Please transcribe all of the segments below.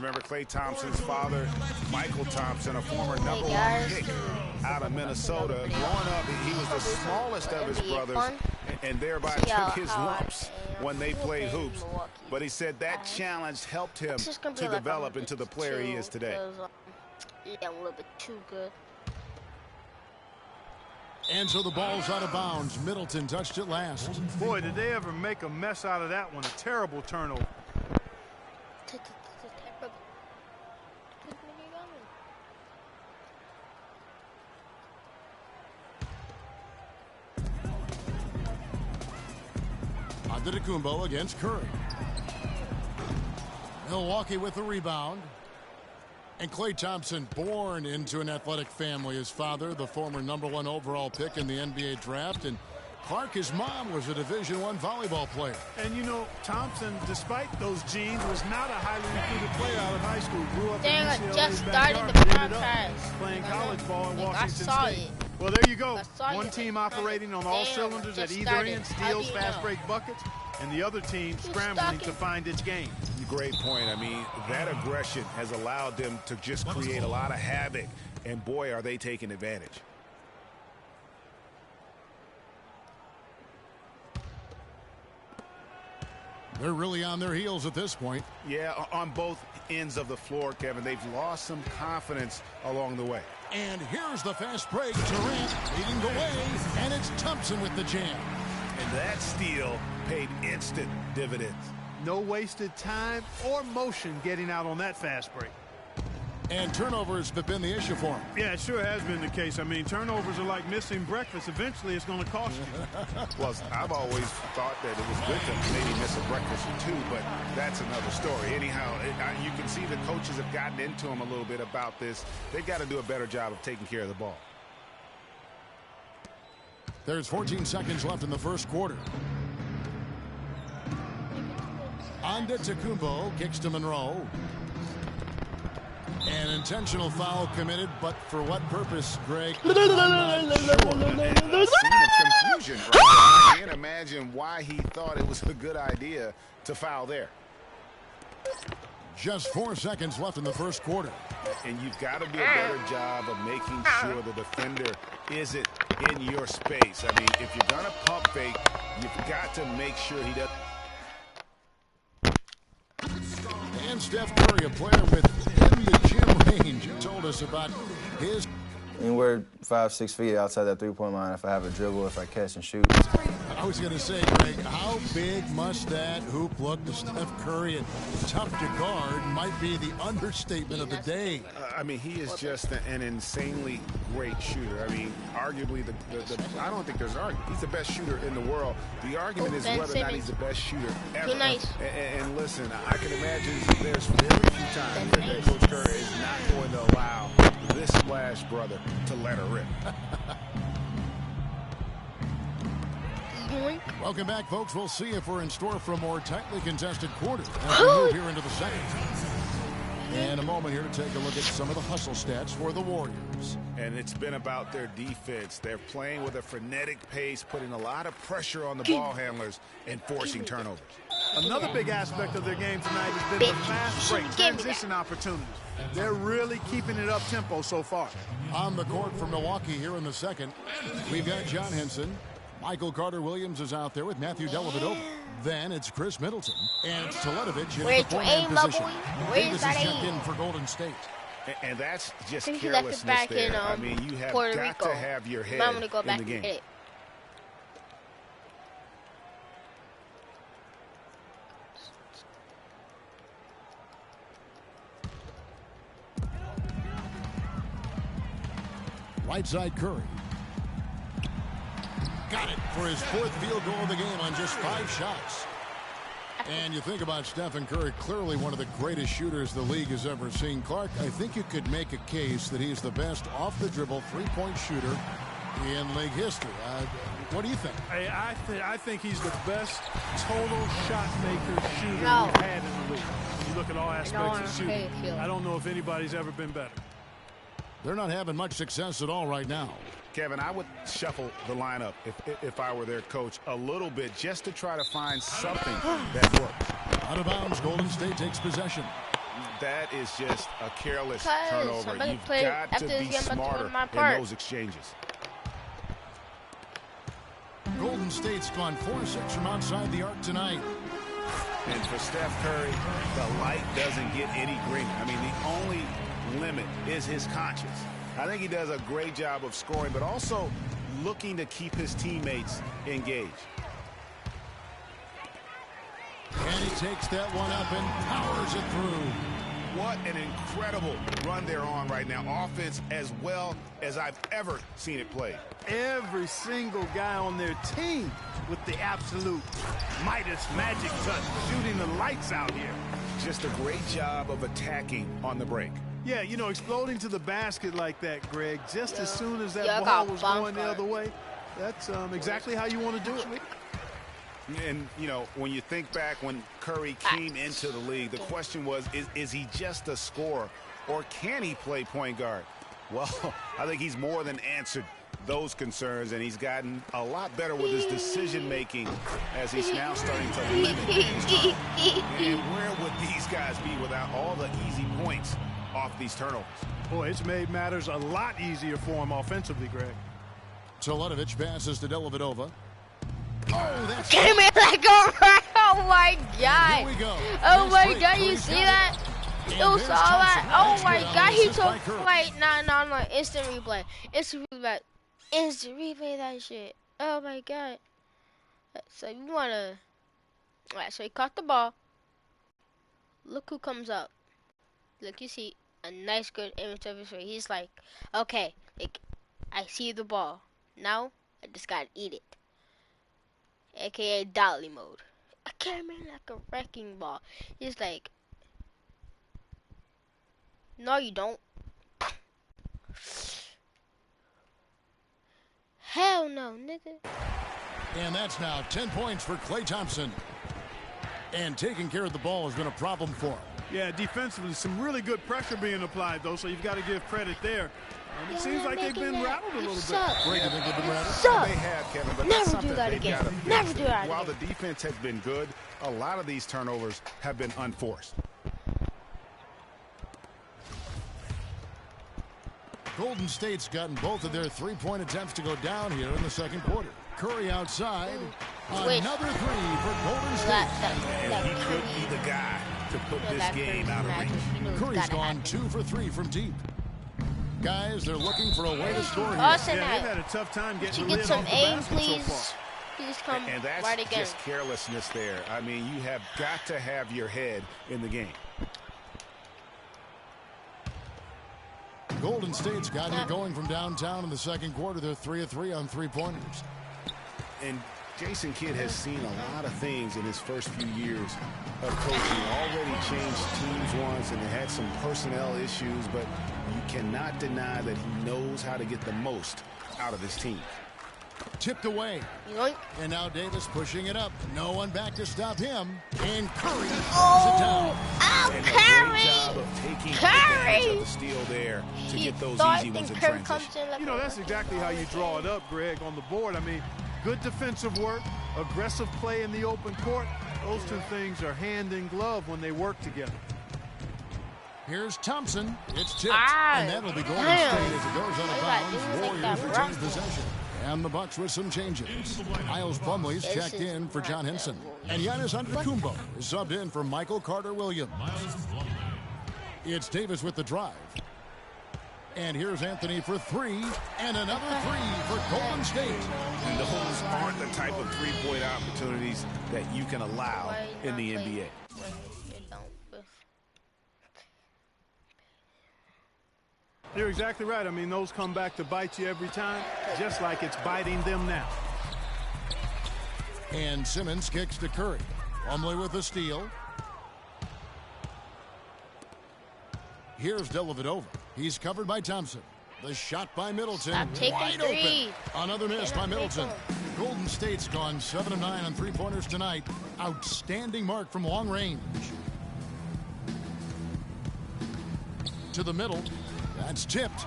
remember Klay Thompson's father, Michael Thompson, a former #1 pick out of Minnesota. Growing up, he was the smallest of his brothers and thereby took his lumps when they played hoops. But he said that challenge helped him to develop into the player he is today. Yeah, a little bit too good. And so the ball's out of bounds. Middleton touched it last. Boy, did they ever make a mess out of that one. A terrible turnover. Antetokounmpo against Curry. Milwaukee with the rebound. And Klay Thompson, born into an athletic family. His father, the former #1 overall pick in the NBA draft. And Clark, his mom, was a Division I volleyball player. And, you know, Thompson, despite those genes, was not a highly recruited player out of high school. Grew up in UCLA's just backyard, started the ended up podcast. playing college ball in Washington State. It. Well, there you go. One it. team operating on all cylinders at either end, steals, fast break buckets, and the other team scrambling to find its game. Great point. I mean, that aggression has allowed them to just create a lot of havoc, and boy, are they taking advantage. They're really on their heels at this point. Yeah, on both ends of the floor, Kevin. They've lost some confidence along the way. And here's the fast break. Durant leading the way, and it's Thompson with the jam. And that steal paid instant dividends. No wasted time or motion getting out on that fast break. And turnovers have been the issue for him. Yeah, it sure has been the case. I mean, turnovers are like missing breakfast. Eventually, it's going to cost you. Well, I've always thought that it was good to maybe miss a breakfast or two, but that's another story. Anyhow, you can see the coaches have gotten into him a little bit about this. They've got to do a better job of taking care of the ball. There's 14 seconds left in the first quarter. Antetokounmpo kicks to Monroe. An intentional foul committed, but for what purpose, Greg? I'm not sure. A scene of confusion. Right? I can't imagine why he thought it was a good idea to foul there. Just 4 seconds left in the first quarter. And you've got to do a better job of making sure the defender isn't in your space. I mean, if you're going to pump fake, you've got to make sure he doesn't. And Steph Curry, a player within the gym range, told us about his. Anywhere 5-6 feet outside that three-point line if I have a dribble, if I catch and shoot. I was going to say, Greg, how big must that hoop look to Steph Curry? And tough to guard might be the understatement of the day. I mean, he is just an insanely great shooter. I mean, arguably, I don't think there's an argument. He's the best shooter in the world. The argument is whether or not he's the best shooter ever. And listen, I can imagine there's very few times that Coach Curry is not going to allow this Splash brother to let her rip. Welcome back, folks. We'll see if we're in store for a more tightly contested quarter as we move here into the second. And a moment here to take a look at some of the hustle stats for the Warriors. And it's been about their defense. They're playing with a frenetic pace, putting a lot of pressure on the ball handlers and forcing turnovers. Another big aspect of their game tonight has been the fast break transition opportunities. They're really keeping it up-tempo so far. On the court for Milwaukee here in the second, we've got John Henson. Michael Carter-Williams is out there with Matthew Dellavedova. Then it's Chris Middleton. And it's Teletovic in the four-man position. Davis is checked in for Golden State. And that's just carelessness there. I mean, you have got to have your head in the game. Right side Curry. Got it for his fourth field goal of the game on just 5 shots. And you think about Stephen Curry, clearly one of the greatest shooters the league has ever seen. Clark, I think you could make a case that he's the best off-the-dribble three-point shooter in league history. What do you think? I think he's the best total shot maker shooter we've had in the league. When you look at all aspects of shooting, I don't know if anybody's ever been better. They're not having much success at all right now. Kevin, I would shuffle the lineup if I were their coach a little bit just to try to find something that works. Out of bounds, Golden State takes possession. that is just a careless turnover. You've got to be smarter in those exchanges. Golden State's gone 4-6 from outside the arc tonight. And for Steph Curry, the light doesn't get any greener. I mean, the only limit is his conscience. I think he does a great job of scoring, but also looking to keep his teammates engaged. And he takes that one up and powers it through. What an incredible run they're on right now. Offense as well as I've ever seen it played. Every single guy on their team with the absolute Midas magic touch, shooting the lights out here. Just a great job of attacking on the break. Yeah, you know, exploding to the basket like that, Greg, just as soon as that ball was going the other way, that's exactly how you want to do it. And, you know, when you think back when Curry came into the league, the question was, is he just a scorer or can he play point guard? Well, I think he's more than answered those concerns, and he's gotten a lot better with his decision-making as he's now starting to limit his time. And where would these guys be without all the easy points off these turnovers? Boy, it's made matters a lot easier for him offensively, Greg. Teletovic passes to Dellavedova. Oh, that's... Give me that go! Oh, my God. Here we go. Oh, my God, you see that? You saw that? Oh, my God, he took... Wait, no. Instant replay. Instant replay that shit. Oh, my God. So, you want to... Alright, so he caught the ball. Look who comes up. Look, you see a nice, good image of his face. He's like, okay, I see the ball. Now, I just gotta eat it. AKA dolly mode. I came in like a wrecking ball. He's like, no, you don't. Hell no, nigga. And that's now 10 points for Klay Thompson. And taking care of the ball has been a problem for him. Yeah, defensively, some really good pressure being applied, though, so you've got to give credit there. It seems like they've been rattled a little bit. Great, you think they've been rattled? They have, Kevin, but Never that's something do that they've again. got to fix. Never do that While again. the defense has been good, a lot of these turnovers have been unforced. Golden State's gotten both of their three-point attempts to go down here in the second quarter. Curry outside. Another three for Golden State. And he could be the guy to put this game out of reach. Curry's gone 2 for 3 from deep. Guys, they're looking for a way to score here. Yeah, they've had a tough time getting the lid some off the aim, basket so please? far. Please come And that's right again. just carelessness there. I mean, you have got to have your head in the game. Golden State's got it going from downtown in the second quarter. They're 3 of 3 on three-pointers. And Jason Kidd has seen a lot of things in his first few years of coaching. Already changed teams once, and they had some personnel issues, but you cannot deny that he knows how to get the most out of his team. Tipped away. Yoink. And now Davis pushing it up. No one back to stop him. And Curry throws it down. Oh, And Curry! a great job of taking advantage of the steal there to get those easy ones in transition. You know, that's exactly how you draw it up, Greg, on the board. I mean, good defensive work, aggressive play in the open court. Those two things are hand in glove when they work together. Here's Thompson. It's tipped. And that'll be Golden State as it goes out of bounds. Warriors retain possession. And the Bucks with some changes. Miles Plumlee's checked in for John Henson. And Giannis Antetokounmpo is subbed in for Michael Carter-Williams. It's Davis with the drive. And here's Anthony for 3. And another 3 for Golden State. And those aren't the type of three-point opportunities that you can allow in the NBA. You're exactly right. I mean, those come back to bite you every time, just like it's biting them now. And Simmons kicks to Curry. Plumlee with the steal. Here's Dellavedova. He's covered by Thompson. The shot by Middleton. Wide open. Another miss by Middleton. Golden State's gone 7 of 9 on three-pointers tonight. Outstanding mark from long range. To the middle. That's tipped.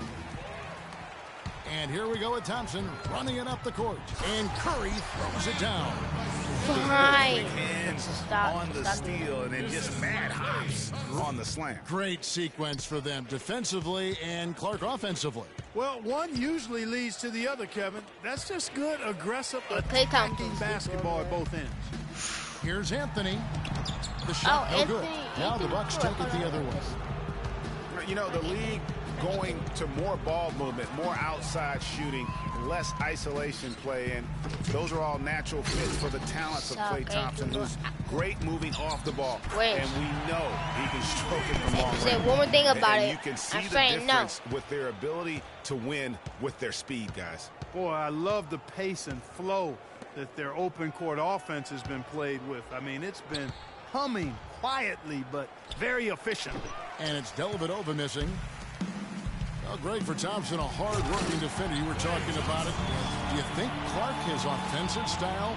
And here we go with Thompson running it up the court. And Curry throws it down. fine. On the steal and then just mad hops on the slam. Great sequence for them defensively and Clark offensively. Well, one usually leads to the other, Kevin. That's just good, aggressive, attacking basketball at both ends. Here's Anthony. The shot no good. Now the Bucks take it the other way. You know, the league going to more ball movement, more outside shooting, less isolation play, and those are all natural fits for the talents of Klay Thompson, who's great moving off the ball. And we know he can stroke it from long range. Say one more thing about it. You can see the difference with their ability to win with their speed, guys. Boy, I love the pace and flow that their open court offense has been played with. I mean, it's been humming quietly, but very efficiently. And it's Dellavedova missing. Well, great for Thompson, a hard-working defender. You were talking about it. Do you think Clark, his offensive style,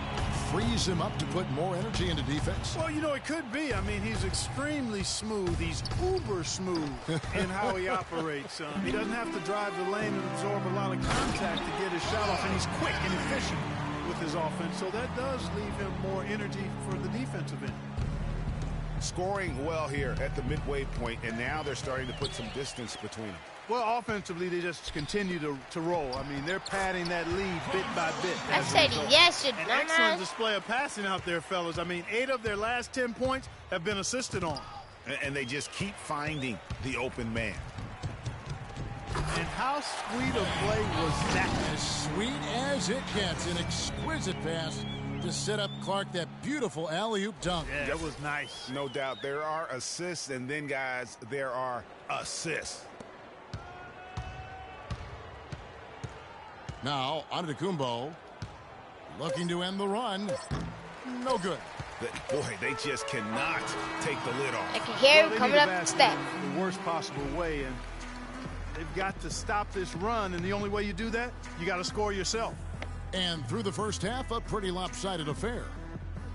frees him up to put more energy into defense? Well, you know, it could be. I mean, he's extremely smooth. He's uber smooth in how he operates. He doesn't have to drive the lane and absorb a lot of contact to get his shot off, and he's quick and efficient with his offense. So that does leave him more energy for the defensive end. Scoring well here at the midway point, and now they're starting to put some distance between them. Well, offensively, they just continue to roll. I mean, they're padding that lead bit by bit. I said yes, An excellent display of passing out there, fellas. I mean, 8 of their last 10 points have been assisted on. And they just keep finding the open man. And how sweet a play was that? As sweet as it gets. An exquisite pass to set up Clark that beautiful alley-oop dunk. Yeah, that was nice. No doubt. There are assists, and then, guys, there are assists. Now, Antetokounmpo looking to end the run. No good. Boy, they just cannot take the lid off. I can hear him coming up the step. The worst possible way, and they've got to stop this run, and the only way you do that, you got to score yourself. And through the first half, a pretty lopsided affair.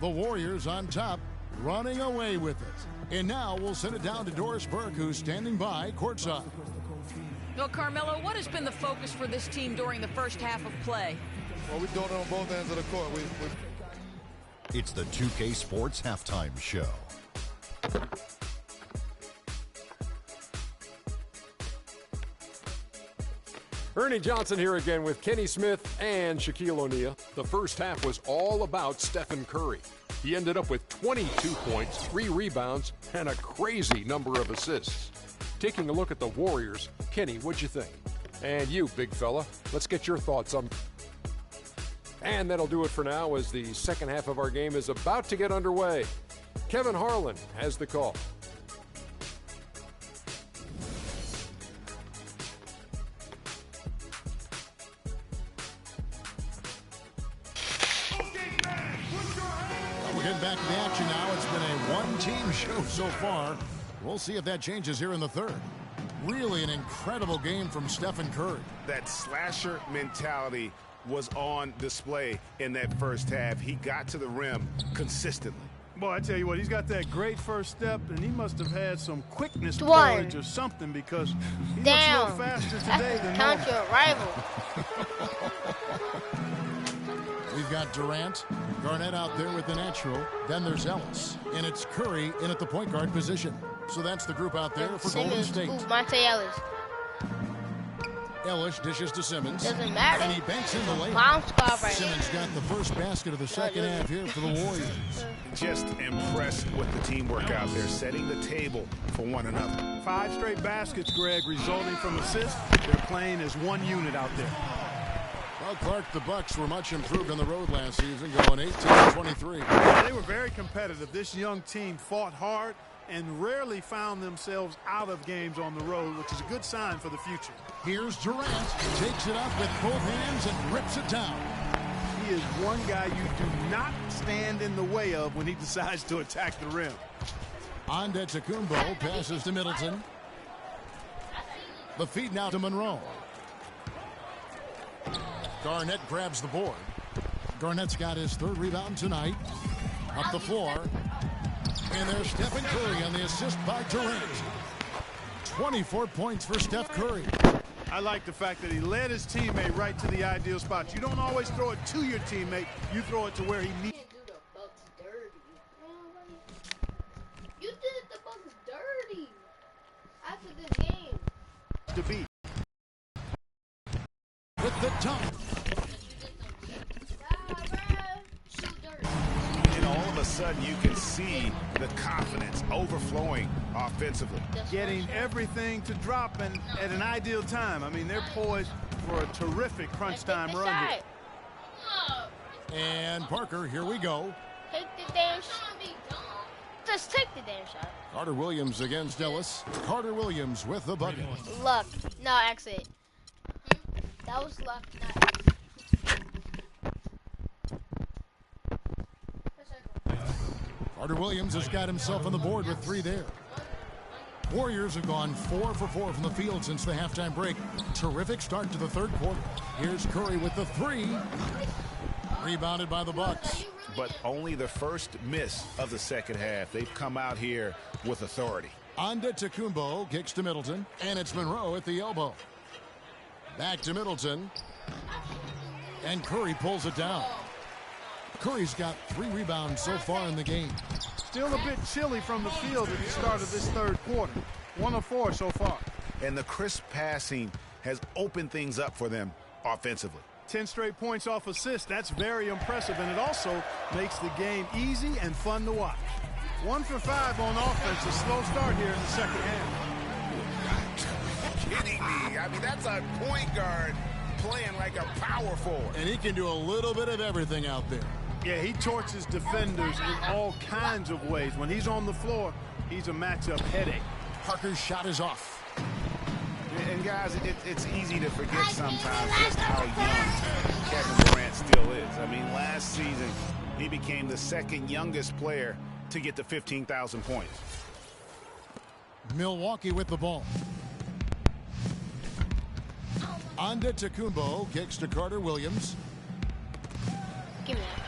The Warriors on top, running away with it. And now we'll send it down to Doris Burke, who's standing by courtside. Well, Carmelo, what has been the focus for this team during the first half of play? Well, we're doing it on both ends of the court. It's the 2K Sports Halftime Show. Ernie Johnson here again with Kenny Smith and Shaquille O'Neal. The first half was all about Stephen Curry. He ended up with 22 points, 3 rebounds, and a crazy number of assists. Taking a look at the Warriors, Kenny, what'd you think? And you, big fella, let's get your thoughts on. And that'll do it for now as the second half of our game is about to get underway. Kevin Harlan has the call. We're getting back to the action now. It's been a one-team show so far. We'll see if that changes here in the third. Really an incredible game from Stephen Curry. That slasher mentality was on display in that first half. He got to the rim consistently. Boy, I tell you what, he's got that great first step, and he must have had some quickness courage or something, because he looks a little faster today than normal. Count your rival. We've got Durant, Garnett out there with the natural. Then there's Ellis, and it's Curry in at the point guard position. So that's the group out there for Golden State. Monte Ellis. Ellis dishes to Simmons. Doesn't matter. And he banks in the layup. Right Simmons got the first basket of the second half here for the Warriors. Just impressed with the teamwork out there, setting the table for one another. 5 straight baskets, Greg, resulting from assists. They're playing as one unit out there. Well, Clark, the Bucks were much improved on the road last season, going 18-23. They were very competitive. This young team fought hard and rarely found themselves out of games on the road, which is a good sign for the future. Here's Durant, takes it up with both hands and rips it down. He is one guy you do not stand in the way of when he decides to attack the rim. Antetokounmpo passes to Middleton. The feed now to Monroe. Garnett grabs the board. Garnett's got his third rebound tonight. Up the floor. And there's Stephen Curry on the assist by Durant. 24 points for Steph Curry. I like the fact that he led his teammate right to the ideal spot. You don't always throw it to your teammate. You throw it to where he needs. To beat. With the dunk. And all of a sudden, you can see the confidence overflowing offensively. Getting everything to drop and at an ideal time. I mean, they're poised for a terrific crunch time run here. And Parker, here we go. Take the damn shot. Just take the damn shot. Carter Williams against Ellis. Carter Williams with the bucket. Luck. No, exit. That was luck, not exit. Carter Williams has got himself on the board with 3 there. Warriors have gone 4 for 4 from the field since the halftime break. Terrific start to the third quarter. Here's Curry with the 3. Rebounded by the Bucks. But only the first miss of the second half. They've come out here with authority. Antetokounmpo kicks to Middleton, and it's Monroe at the elbow. Back to Middleton. And Curry pulls it down. Curry's got 3 rebounds so far in the game. Still a bit chilly from the field at the start of this third quarter. 1 of 4 so far. And the crisp passing has opened things up for them offensively. 10 straight points off assists. That's very impressive, and it also makes the game easy and fun to watch. 1 for 5 on offense. A slow start here in the second half. Kidding me? I mean, that's a point guard playing like a power forward. And he can do a little bit of everything out there. Yeah, he torches defenders in all kinds of ways. When he's on the floor, he's a matchup headache. Parker's shot is off. And guys, it's easy to forget sometimes just how young Kevin Durant still is. I mean, last season, he became the second youngest player to get to 15,000 points. Milwaukee with the ball. Antetokounmpo kicks to Carter Williams. Give me that.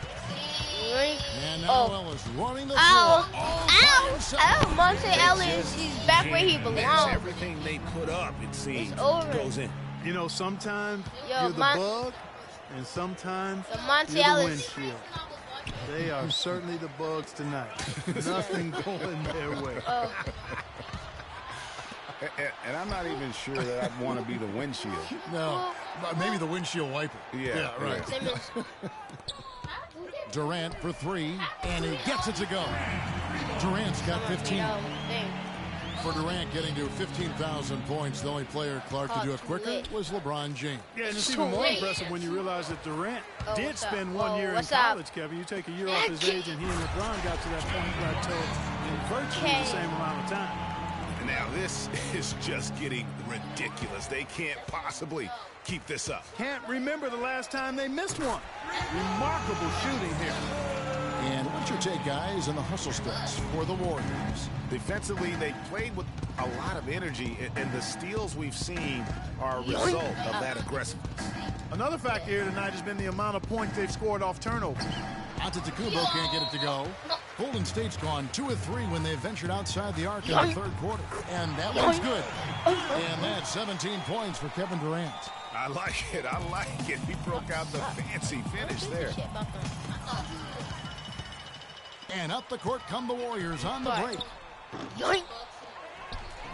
And now Ellis running the floor. Ow! Monte Ellis, he's back where he belongs. Everything they put up, it seems, goes in. You know, sometimes you're the bug, and sometimes you're the windshield. They are certainly the bugs tonight. Nothing going their way. And I'm not even sure that I'd want to be the windshield. No, maybe the windshield wiper. Yeah, right. Durant for 3, and he gets it to go. Durant's got 15. For Durant getting to 15,000 points, the only player, Clark, to do it quicker was LeBron James. Yeah, and it's even more impressive when you realize that Durant did spend 1 year in college, Kevin. You take a year off his age, and he and LeBron got to that point plateau in virtually the same amount of time. Now this is just getting ridiculous. They can't possibly keep this up. Can't remember the last time they missed one. Remarkable shooting here. And what's your take, guys, in the hustle steps for the Warriors? Defensively, they played with a lot of energy, and the steals we've seen are a result of that aggressiveness. Another factor here tonight has been the amount of points they've scored off turnover. Antetokounmpo can't get it to go. Golden State's gone 2 of 3 when they ventured outside the arc in the third quarter. And that one's good. And that's 17 points for Kevin Durant. I like it. I like it. He broke out the fancy finish there. And up the court come the Warriors on the break.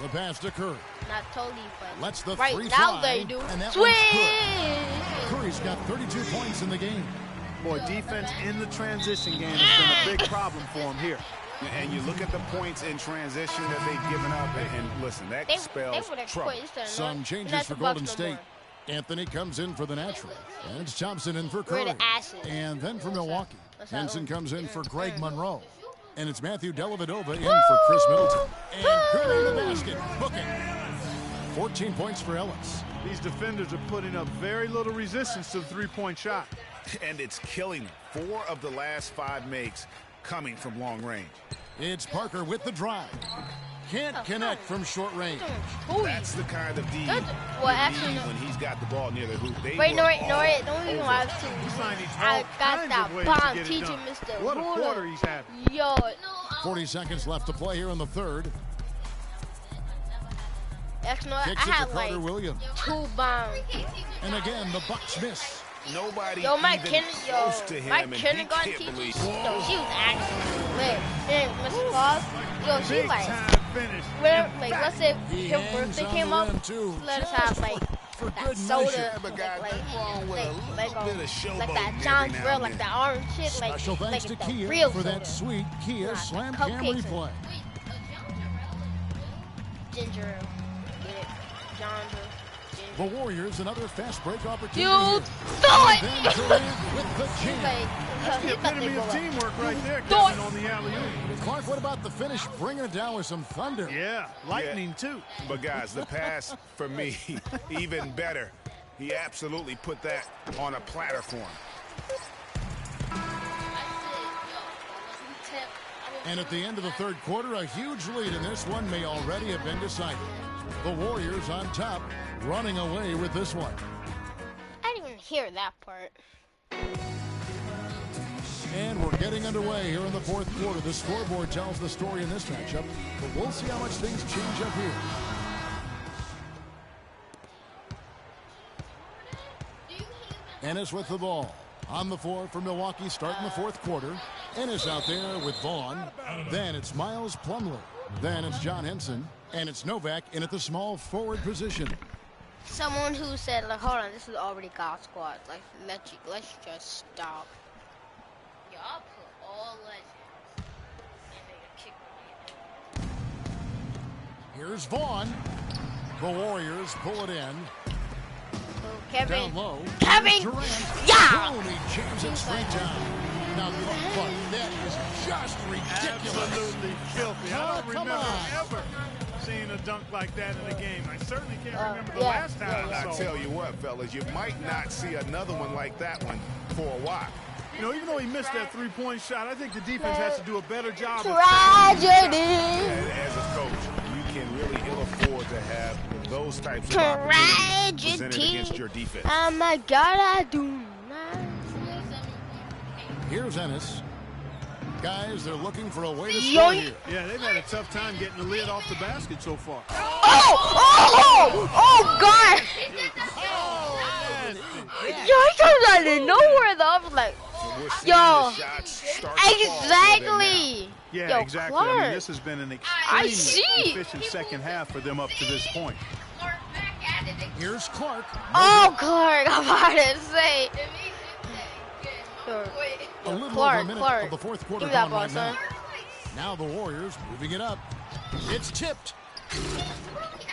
The pass to Curry. Not totally, but lets the right 3 now fly, they do. And that Swing! one's good. Curry's got 32 points in the game. Boy, defense in the transition game has been a big problem for him here. And you look at the points in transition that they've given up, and listen, that spells trouble. Some changes for Golden State. Anthony comes in for the natural. And it's Thompson in for Curry. And then for Milwaukee, Henson comes in for Greg Monroe. And it's Matthew Dellavedova in for Chris Middleton. And Curry in the basket. Booking. 14 points for Ellis. These defenders are putting up very little resistance to the three-point shot. And it's killing them. 4 of the last 5 makes coming from long range. It's Parker with the drive. Can't connect from short range. That's the kind of D you need when he's got the ball near the hoop. Wait, no, don't even have to. I got that bomb teaching Mr. What a quarter he's having. Yo. 40 seconds left to play here in the third. Actually, I Kicks it had to Carter like Williams. 2 bombs. And again, the Bucks miss. Nobody my even close to him, my and kindergarten he can't teacher, believe. she was actually lit. And Miss Claus, she Big like, time finish. Like, let's say his birthday came up, let us have like that soda, like that John Grill, like that orange shit, like the real for that sweet Kia Slam Cam replay. Ginger ale. Get it? John Grill. The Warriors, another fast break opportunity. You throw it! With the jam. That's the epitome of teamwork right there, Kevin, on the alley-oop. Clark, what about the finish? Bring it down with some thunder. Yeah, lightning too. But guys, the pass for me, even better. He absolutely put that on a platter for him. And at the end of the third quarter, a huge lead in this one may already have been decided. The Warriors on top, running away with this one. I didn't even hear that part. And we're getting underway here in the fourth quarter. The scoreboard tells the story in this matchup, but we'll see how much things change up here. Ennis with the ball. On the floor for Milwaukee starting the fourth quarter. Ennis out there with Vaughn. Then it's Miles Plumlee. Then it's John Henson. And it's Novak in at the small forward position. Someone who said, like, hold on, this is already God squad. Like, let's just stop. Y'all put all legends and they kick me. Here's Vaughn. The Warriors pull it in. Kevin. Down low. Kevin. Durant. Yeah. Boom, he jams it straight down. Now, look, that is just ridiculous. Absolutely filthy. I don't remember ever seeing a dunk like that in a game. I certainly can't remember the last time I saw it. I tell you what, fellas, you might not see another one like that one for a while. You know, even though he missed that three-point shot, I think the defense has to do a better job of tragedy. As a coach, you can really ill afford to have those types of opportunities presented against your defense. Oh my God, I do not. Here's Ennis. Guys, they're looking for a way to score here. Yeah, they've had a tough time getting the lid off the basket so far. Oh, God. Yo, he comes out of nowhere, though. I was like, yo, exactly. Yeah, yo, exactly. Clark. I mean, this has been an extremely efficient second half for them up to this point. Here's Clark. Oh, Clark, I'm about to say. A little Clark, over a minute Clark. of the fourth quarter Give me that gone ball, right son. now the Warriors moving it up. It's tipped.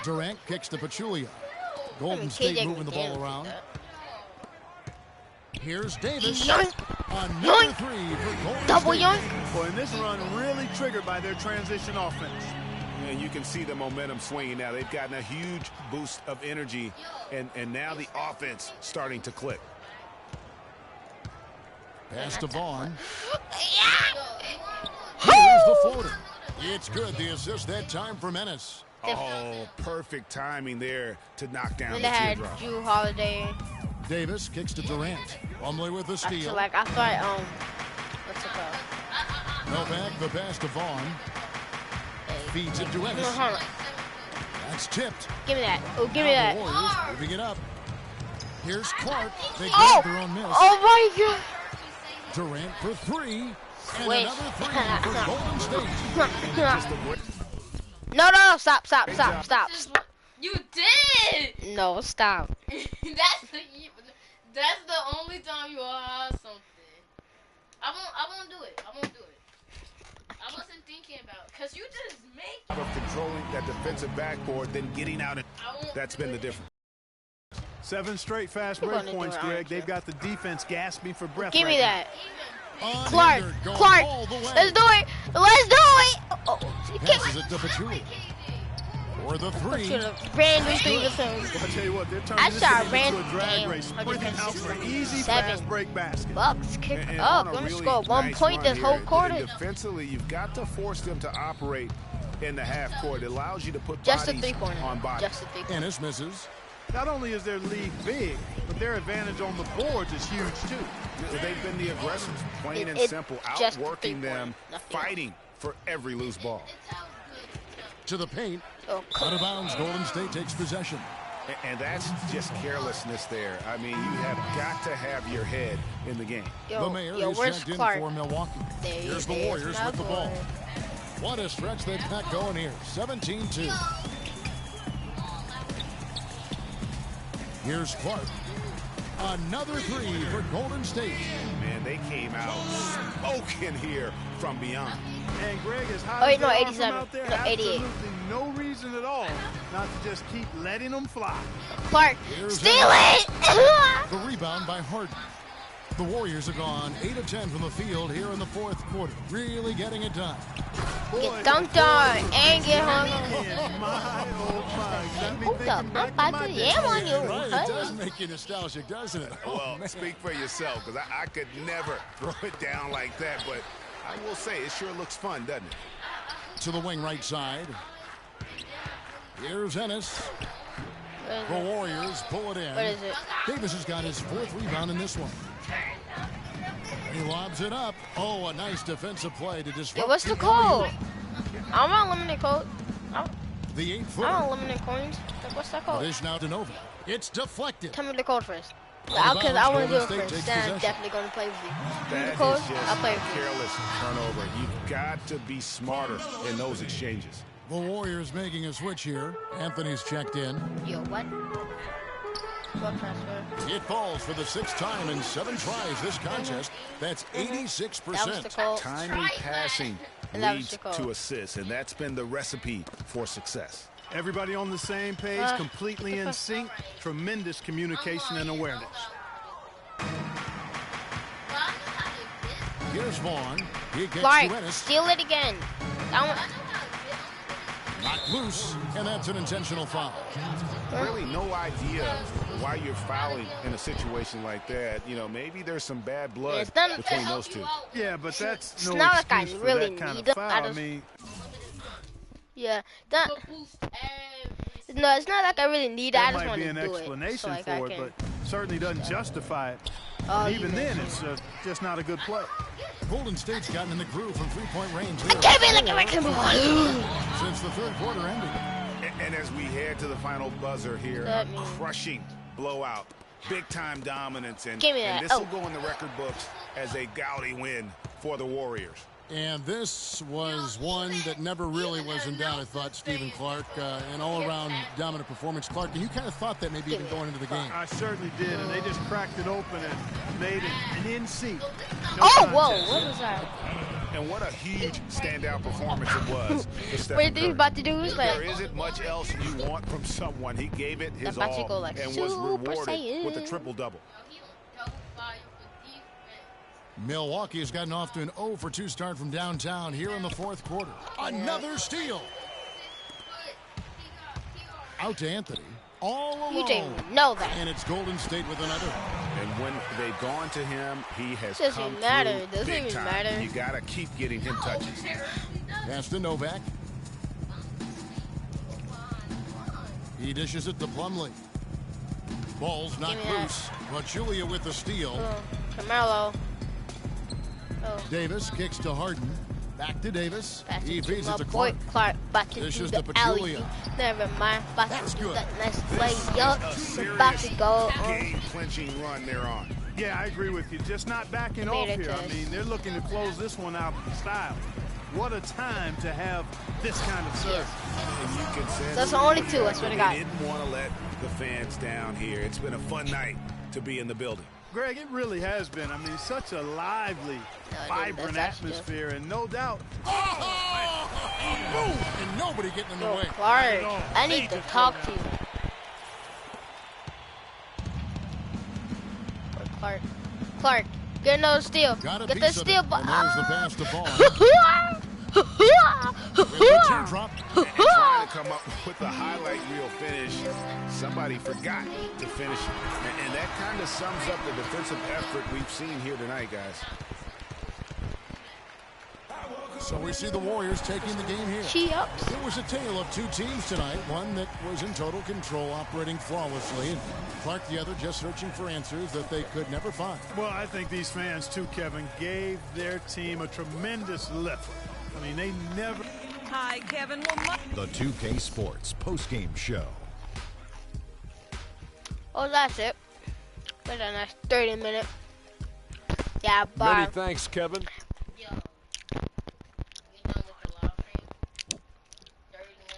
Durant kicks to Pachulia. Golden State moving the ball around. Here's Davis. Another three for Golden Double State. yoink. Boy, and this run really triggered by their transition offense. And you can see the momentum swinging now. They've gotten a huge boost of energy, and now the offense starting to click. Pass to Vaughn. Here's the floater. It's good. The assist that time for Ennis. Oh, perfect timing there to knock down When the they had teardrop. Drew Holiday. Davis kicks to Durant. Plumlee with the steal. I thought, what's it called? Novak, the pass to Vaughn. Feeds it to Ennis. That's tipped. Give me that. Oh, give me Now that. the Warriors moving it up. Here's Clark. They got their own miss. Oh, my God. Durant for three. And Wait. another three for Golden State. No, stop. You did! No, stop. That's the only time you will have something. I won't do it. I wasn't thinking about it. Because you just make Of controlling that defensive backboard, then getting out. That's been the difference. 7 straight fast break points, Greg. They've got the defense gasping for breath. Give me that. Clark. Let's do it. Oh, Passes it to Pachulia. For the three. Brand new thing with him. I tell you what, they're I turning this saw into a Brand drag race. Sprinting out for easy fast break basket. Bucks kick And up. on a Gonna really score 1 nice point run this whole here, quarter. Defensively, you've got to force them to operate in the half court. It allows you to put Just a bodies 3-pointer. on bodies. Just a 3-pointer. Ennis misses. Not only is their lead big, but their advantage on the boards is huge, too. They've been the aggressors, plain and simple, just outworking them, fighting for every loose ball. To the paint. Oh, Out of bounds, Golden State takes possession. And that's just carelessness there. I mean, you have got to have your head in the game. The Mayor is where's checked in Clark? for Milwaukee. Here's the Warriors with the ball. What a stretch they've got going here. 17-2. Here's Clark. Another three for Golden State. Man, they came out smoking here from beyond. And Greg is high. Oh, wait, no, 87. Out there, no, 88. Absolutely no reason at all not to just keep letting them fly. Clark, steal it! The rebound by Harden. The Warriors have gone 8 of 10 from the field here in the fourth quarter. Really getting it done. Get dunked on and get hung on. Who the fuck about to yam on you? Right, it does make you nostalgic, doesn't it? Well, speak for yourself, because I could never throw it down like that, but I will say it sure looks fun, doesn't it? To the wing right side. Here's Ennis. The Warriors pull it in. What is it? Davis has got his 4th rebound in this one. He lobs it up. Oh, a nice defensive play to disrupt. Hey, what's the code? I'm on eliminate code. The 8-footer. I don't eliminate coins. What's that code? Dish now to Nova. It's deflected. Tell me the code first. Because I want to do it first. Then I'm definitely going to play with you. Give me the code. I'll play with you. Careless turnover. You've got to be smarter in those exchanges. The Warriors making a switch here. Anthony's checked in. Yo, what? It falls for the 6th time in 7 tries this contest. That's 86%. That was the call. Timely passing leads to assists, and that's been the recipe for success. Everybody on the same page, completely in sync. Tremendous communication and awareness. Here's Vaughn. He gets Clark, to Ennis. steal it again. Knocked loose, and that's an intentional foul. Really no idea why you're fouling in a situation like that. You know, maybe there's some bad blood between those two. Yeah, but that's it's no not like I excuse for really that kind need of foul. it. I mean, yeah, that. No, it's not like I really need it. I just want to do it. There might be an explanation so, like, for it, but certainly doesn't justify it. Oh, even then, it's just not a good play. Golden State's gotten in the groove from 3-point range. Give me like a wrecking ball. Since the 3rd quarter ended. And as we head to the final buzzer here, a crushing blowout, big-time dominance, and this will go in the record books as a gaudy win for the Warriors. And this was one that never really was in doubt, I thought, Stephen Clark. An all-around dominant performance. Clark, you kind of thought that maybe even going into the game. I certainly did, and they just cracked it open and made it an in-sync. Whoa, what was that? And what a huge standout performance it was. What he's about to do is like... There isn't much else you want from someone. He gave it his all like and was rewarded with a triple-double. Milwaukee has gotten off to an 0-for-2 start from downtown here in the 4th quarter. Another steal. Out to Anthony. All alone. You didn't know that. And it's Golden State with another. And when they've gone to him, he has come through big even time. matter. You got to keep getting him touches. Pass to Novak. He dishes it to Plumlee. Ball's not loose, but Julia with the steal. Carmelo. Davis kicks to Harden. Back to Davis. He feeds it to Clark. Back to this is the alley. Never mind. That's good. Nice play. Yup. About to go. Game-clinching run they're on. Yeah, I agree with you. Just not backing off here. I mean, they're looking to close this one out in style. What a time to have this kind of service. And you can say that's the only 2, I swear to God. They didn't want to let the fans down here. It's been a fun night to be in the building. Greg, it really has been. I mean, such a lively, vibrant atmosphere, and no doubt. And nobody getting in the way. Clark, I need to talk to you. Clark, get another steal. Get the steal. And there's the pass to Ball. Trying to come up with the highlight reel finish. Somebody forgot to finish it. And that kind of sums up the defensive effort we've seen here tonight, guys. So we see the Warriors taking the game here. It was a tale of 2 teams tonight. One that was in total control, operating flawlessly. And Clark, the other, just searching for answers that they could never find. Well, I think these fans, too, Kevin, gave their team a tremendous lift. I mean, they never... Hi, Kevin. The 2K Sports postgame show. Oh, that's it. That's a nice 30-minute. Yeah, bye. Many thanks, Kevin.